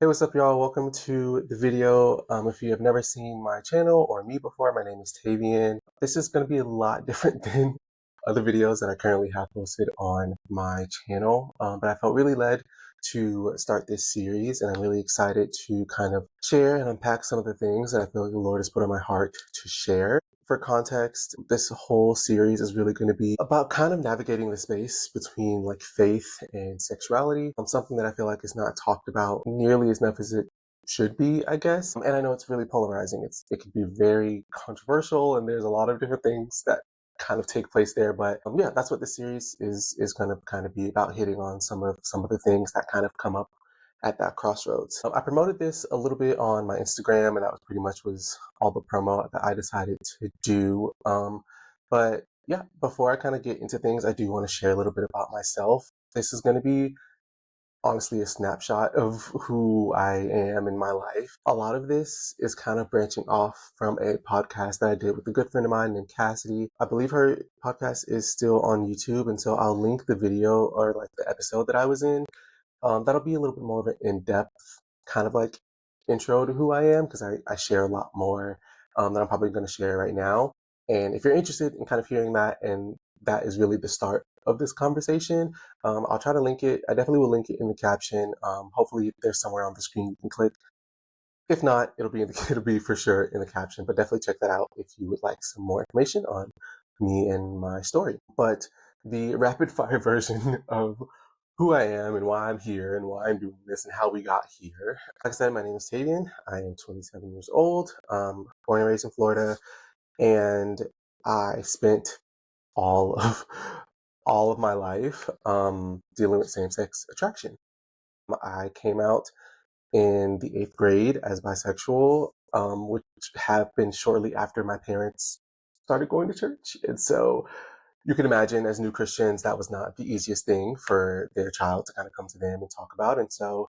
Hey, what's up, y'all? Welcome to the video. If you have never seen my channel or me before, my name is Tavian. This is going to be a lot different than other videos that I currently have posted on my channel, but I felt really led to start this series, and I'm really excited to kind of share and unpack some of the things that I feel like the Lord has put on my heart to share. For context, this whole series is really going to be about kind of navigating the space between like faith and sexuality. Something that I feel like is not talked about nearly as enough as it should be, I guess. And I know it's really polarizing. It can be very controversial, and there's a lot of different things that kind of take place there. But yeah, that's what this series is going to kind of be about, hitting on some of the things that kind of come up at that crossroads. I promoted this a little bit on my Instagram, and that was pretty much was all the promo that I decided to do. But yeah, before I kind of get into things, I do want to share a little bit about myself. This is going to be honestly a snapshot of who I am in my life. A lot of this is kind of branching off from a podcast that I did with a good friend of mine named Cassidy. I believe her podcast is still on YouTube, and so I'll link the video or like the episode that I was in. That'll be a little bit more of an in-depth kind of like intro to who I am, because I share a lot more than I'm probably going to share right now. And if you're interested in kind of hearing that, and that is really the start of this conversation, I'll try to link it. I definitely will link it in the caption. Hopefully there's somewhere on the screen you can click. If not, it'll be for sure in the caption, but definitely check that out if you would like some more information on me and my story. But the rapid fire version of who I am and why I'm here and why I'm doing this and how we got here. Like I said, my name is Tavian. I am 27 years old, born and raised in Florida, and I spent all of all of my life dealing with same-sex attraction. I came out in the 8th grade as bisexual, which happened shortly after my parents started going to church. And so you can imagine, as new Christians, that was not the easiest thing for their child to kind of come to them and talk about. And so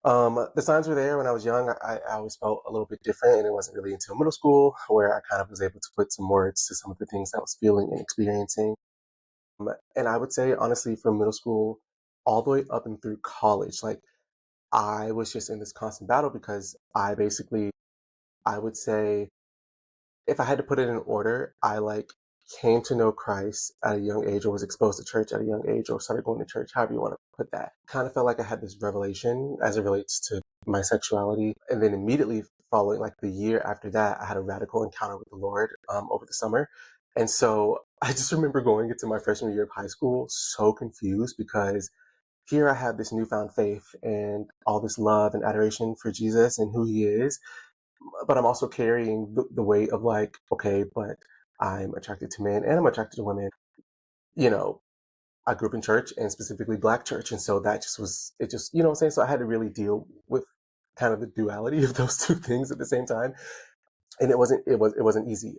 the signs were there when I was young. I always felt a little bit different, and it wasn't really until middle school where I kind of was able to put some words to some of the things that I was feeling and experiencing. And I would say, honestly, from middle school all the way up and through college, like I was just in this constant battle because I would say, if I had to put it in order, I like came to know Christ at a young age, or was exposed to church at a young age, or started going to church, however you want to put that. Kind of felt like I had this revelation as it relates to my sexuality. And then immediately following, like the year after that, I had a radical encounter with the Lord over the summer. And so I just remember going into my freshman year of high school so confused, because here I have this newfound faith and all this love and adoration for Jesus and who he is, but I'm also carrying the weight of like, okay, but I'm attracted to men and I'm attracted to women. You know, I grew up in church, and specifically black church. And so that just was, it just, you know what I'm saying? So I had to really deal with kind of the duality of those two things at the same time. And it wasn't easy.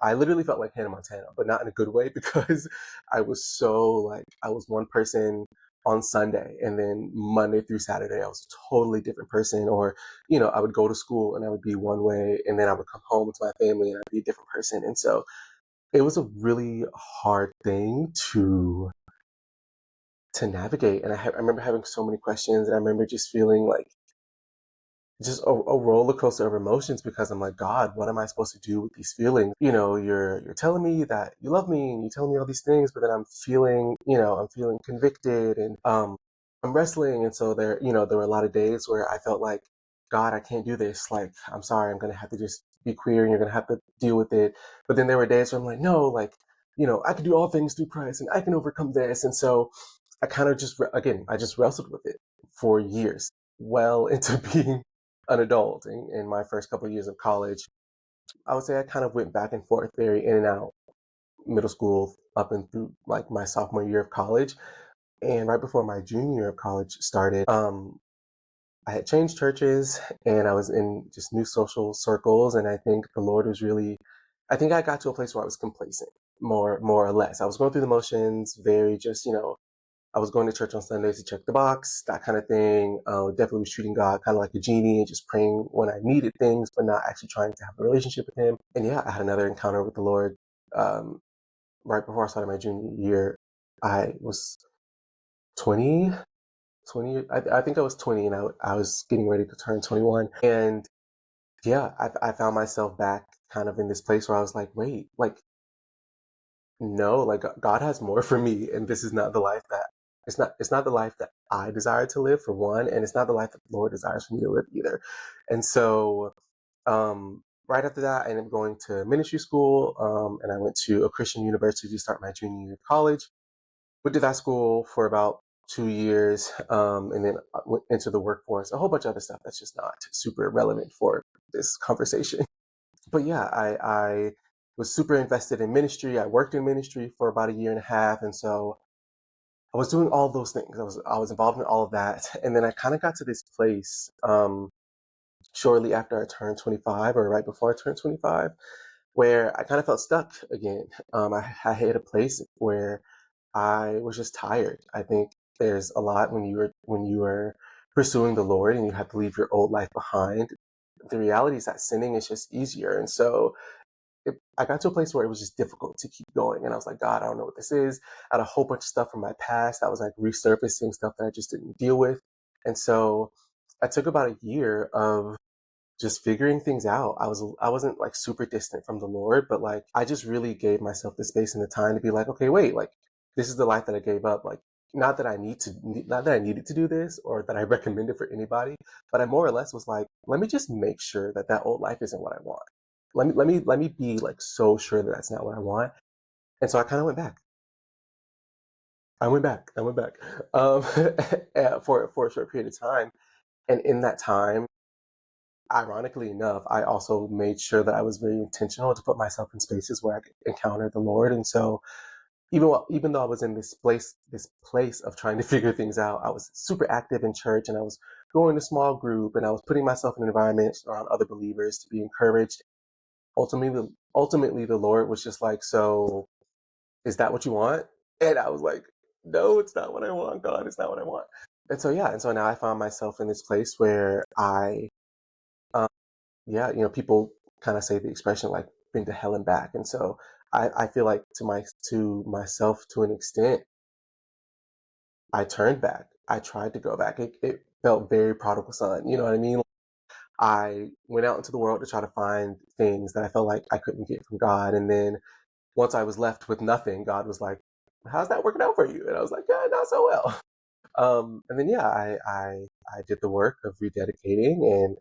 I literally felt like Hannah Montana, but not in a good way, because I was so like, I was one person on Sunday, and then Monday through Saturday, I was a totally different person. Or, you know, I would go to school and I would be one way, and then I would come home to my family and I'd be a different person. And so it was a really hard thing to navigate. And I remember having so many questions, and I remember just feeling like just a roller coaster of emotions, because I'm like, God, what am I supposed to do with these feelings? You know, you're telling me that you love me, and you tell me all these things, but then I'm feeling, you know, I'm feeling convicted, and I'm wrestling. And so there were a lot of days where I felt like, God, I can't do this. Like, I'm sorry, I'm gonna have to just be queer, and you're gonna have to deal with it. But then there were days where I'm like, no, like, you know, I can do all things through Christ, and I can overcome this. And so I kind of just, again, I just wrestled with it for years, well into being an adult in my first couple of years of college. I would say I kind of went back and forth, very in and out, middle school up and through like my sophomore year of college. And right before my junior year of college started, I had changed churches, and I was in just new social circles. And I think the Lord was really, I think I got to a place where I was complacent, more or less. I was going through the motions, very just, you know, I was going to church on Sundays to check the box, that kind of thing. Definitely was treating God kind of like a genie, and just praying when I needed things, but not actually trying to have a relationship with him. And yeah, I had another encounter with the Lord um, right before I started my junior year. I was 20, 20, I think I was 20 and I was getting ready to turn 21. And yeah, I found myself back kind of in this place where I was like, wait, like, no, like God has more for me. And this is not the life that, it's not the life that I desire to live, for one. And it's not the life that the Lord desires for me to live either. And so, right after that, I ended up going to ministry school, and I went to a Christian university to start my junior year of college. Went to that school for about 2 years, and then went into the workforce, a whole bunch of other stuff that's just not super relevant for this conversation. But yeah, I was super invested in ministry. I worked in ministry for about a year and a half, and so I was doing all those things. I was involved in all of that, and then I kind of got to this place, shortly after I turned 25, or right before I turned 25, where I kind of felt stuck again. I hit a place where I was just tired. I think there's a lot when you are pursuing the Lord and you have to leave your old life behind. The reality is that sinning is just easier, and so I got to a place where it was just difficult to keep going. And I was like, God, I don't know what this is. I had a whole bunch of stuff from my past that was like resurfacing, stuff that I just didn't deal with. And so I took about a year of just figuring things out. I wasn't like super distant from the Lord, but like I just really gave myself the space and the time to be like, okay, wait, like this is the life that I gave up. Like not that I needed to do this or that I recommend it for anybody, but I more or less was like, let me just make sure that that old life isn't what I want. Let me be like so sure that that's not what I want. And so I kind of went back. I went back, for a short period of time. And in that time, ironically enough, I also made sure that I was very intentional to put myself in spaces where I could encounter the Lord. And so even though I was in this place of trying to figure things out, I was super active in church, and I was going to small group, and I was putting myself in environments around other believers to be encouraged. Ultimately, the Lord was just like, so is that what you want? And I was like, no, it's not what I want, God, it's not what I want. And so, yeah, and so now I found myself in this place where um, yeah, people kind of say the expression like been to hell and back. And so I feel like to myself, to an extent, I turned back. I tried to go back. It felt very prodigal son. You know what I mean? I went out into the world to try to find things that I felt like I couldn't get from God. And then once I was left with nothing, God was like, how's that working out for you? And I was like, yeah, not so well. And then, yeah, I did the work of rededicating, and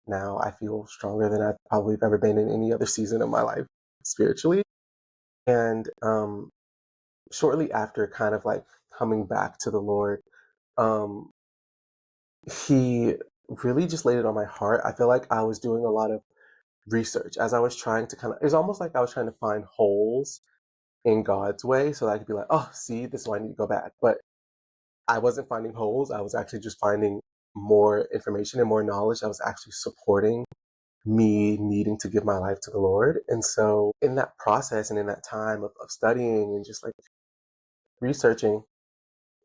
now I feel stronger than I've probably ever been in any other season of my life spiritually. And shortly after kind of like coming back to the Lord, um, he really just laid it on my heart. I feel like I was doing a lot of research as I was trying to it was almost like I was trying to find holes in God's way so that I could be like, oh, see, this is why I need to go back. But I wasn't finding holes. I was actually just finding more information and more knowledge that was actually supporting me needing to give my life to the Lord. And so in that process and in that time of studying and just like researching,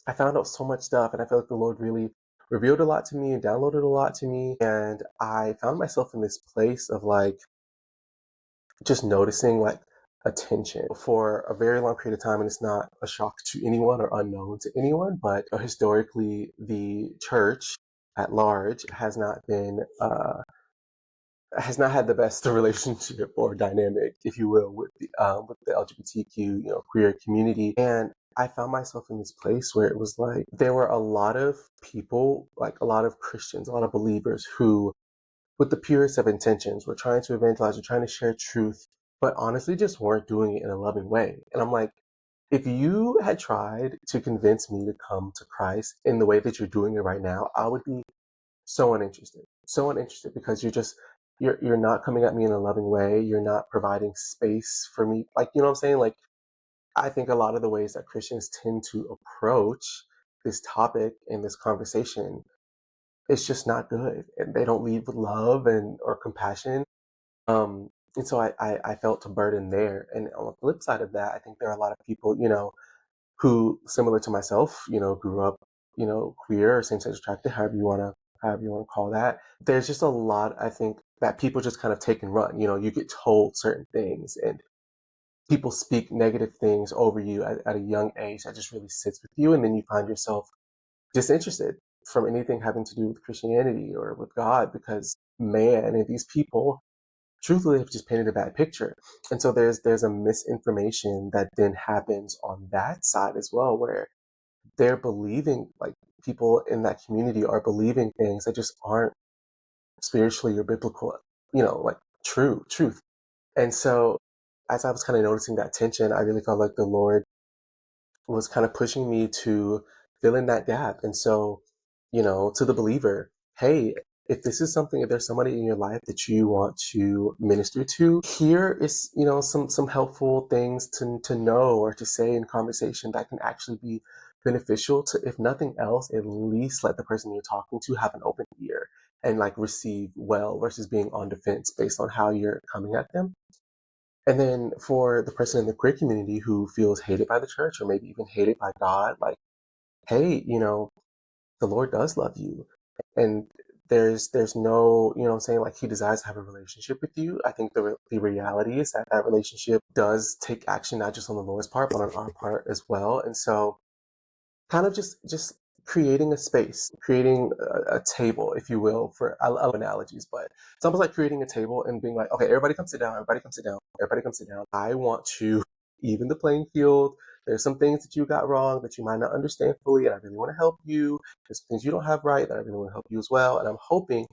I found out so much stuff, and I feel like the Lord really revealed a lot to me and downloaded a lot to me. And I found myself in this place of like just noticing like attention for a very long period of time. And it's not a shock to anyone or unknown to anyone, but historically, the church at large has not had the best relationship or dynamic, if you will, with the LGBTQ, queer community. And I found myself in this place where it was like there were a lot of people, like a lot of Christians, a lot of believers who, with the purest of intentions, were trying to evangelize, were trying to share truth, but honestly just weren't doing it in a loving way. And I'm like, if you had tried to convince me to come to Christ in the way that you're doing it right now, I would be so uninterested, because you're not coming at me in a loving way. You're not providing space for me. Like, you know what I'm saying? Like, I think a lot of the ways that Christians tend to approach this topic and this conversation, it's just not good. And they don't lead with love and or compassion. And so I felt a burden there. And on the flip side of that, I think there are a lot of people, who, similar to myself, grew up, queer or same-sex attracted, however you want to call that. There's just a lot, I think, that people just kind of take and run. You get told certain things, and people speak negative things over you at a young age that just really sits with you, and then you find yourself disinterested from anything having to do with Christianity or with God, because man and these people truthfully have just painted a bad picture. And so there's a misinformation that then happens on that side as well, where they're believing, like, people in that community are believing things that just aren't spiritually or biblical, like truth. And so as I was kind of noticing that tension, I really felt like the Lord was kind of pushing me to fill in that gap. And so, to the believer, hey, if this is something, if there's somebody in your life that you want to minister to, here is, some helpful things to know or to say in conversation that can actually be beneficial to, if nothing else, at least let the person you're talking to have an open ear and like receive well, versus being on defense based on how you're coming at them. And then for the person in the queer community who feels hated by the church or maybe even hated by God, like, hey, the Lord does love you. And there's no, what I'm saying, like, he desires to have a relationship with you. I think the reality is that that relationship does take action, not just on the Lord's part, but on our part as well. And so kind of just creating a space, creating a table, if you will, for, I love analogies, but it's almost like creating a table and being like, okay, everybody come sit down, everybody come sit down, everybody come sit down. I want to even the playing field. There's some things that you got wrong that you might not understand fully, and I really want to help you. There's things you don't have right that I really want to help you as well. And I'm hoping,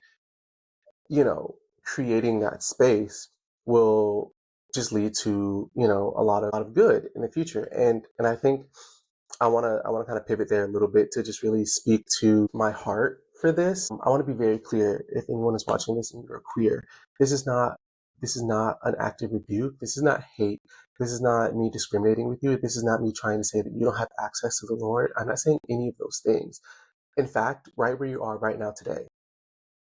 you know, creating that space will just lead to, a lot of good in the future. And I think I want to kind of pivot there a little bit to just really speak to my heart for this. I want to be very clear. If anyone is watching this and you're queer, this is not an active rebuke. This is not hate. This is not me discriminating with you. This is not me trying to say that you don't have access to the Lord. I'm not saying any of those things. In fact, right where you are right now today,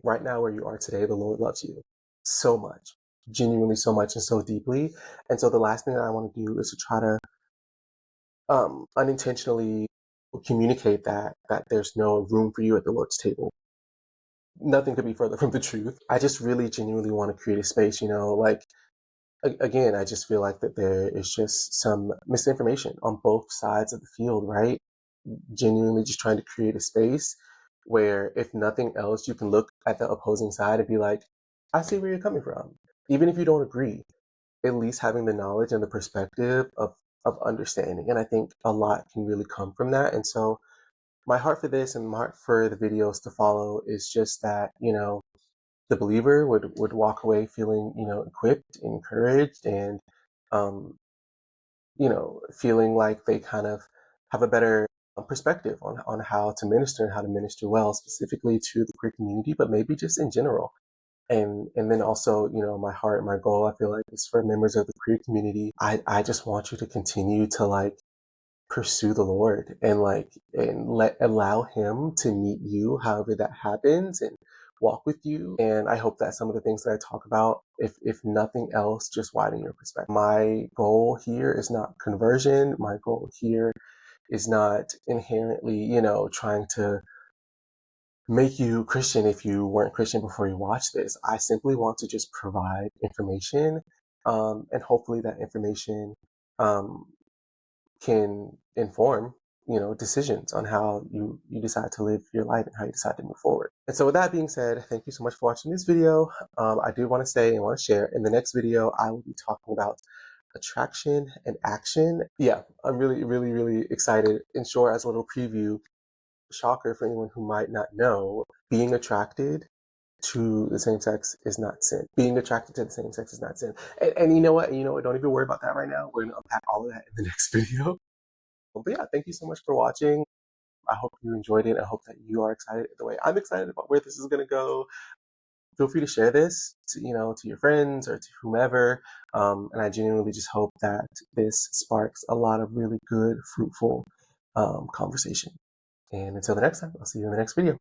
right now where you are today, the Lord loves you so much, genuinely so much and so deeply. And so the last thing that I want to do is to try to unintentionally communicate that there's no room for you at the Lord's table. Nothing could be further from the truth. I just really genuinely want to create a space, like, again, I just feel like that there is just some misinformation on both sides of the field, right? Genuinely just trying to create a space where, if nothing else, you can look at the opposing side and be like, I see where you're coming from. Even if you don't agree, at least having the knowledge and the perspective of understanding. And I think a lot can really come from that. And so my heart for this and my heart for the videos to follow is just that, the believer would walk away feeling, equipped, encouraged, and, um, feeling like they kind of have a better perspective on how to minister and how to minister well, specifically to the queer community, but maybe just in general. And then also, my heart, my goal, I feel like, is for members of the queer community. I just want you to continue to, like, pursue the Lord and, like, and allow him to meet you however that happens and walk with you. And I hope that some of the things that I talk about, if nothing else, just widen your perspective. My goal here is not conversion. My goal here is not inherently, trying to make you Christian if you weren't Christian before you watch this. I simply want to just provide information, and hopefully that information um, can inform, decisions on how you decide to live your life and how you decide to move forward. And so with that being said, thank you so much for watching this video. I do want to say and want to share, in the next video, I will be talking about attraction and action. Yeah, I'm really, really, really excited. In short, as a little preview, shocker for anyone who might not know, being attracted to the same sex is not sin. Being attracted to the same sex is not sin. And you know what? Don't even worry about that right now. We're going to unpack all of that in the next video. But yeah, thank you so much for watching. I hope you enjoyed it. I hope that you are excited the way I'm excited about where this is going to go. Feel free to share this to your friends or to whomever. And I genuinely just hope that this sparks a lot of really good, fruitful conversation. And until the next time, I'll see you in the next video.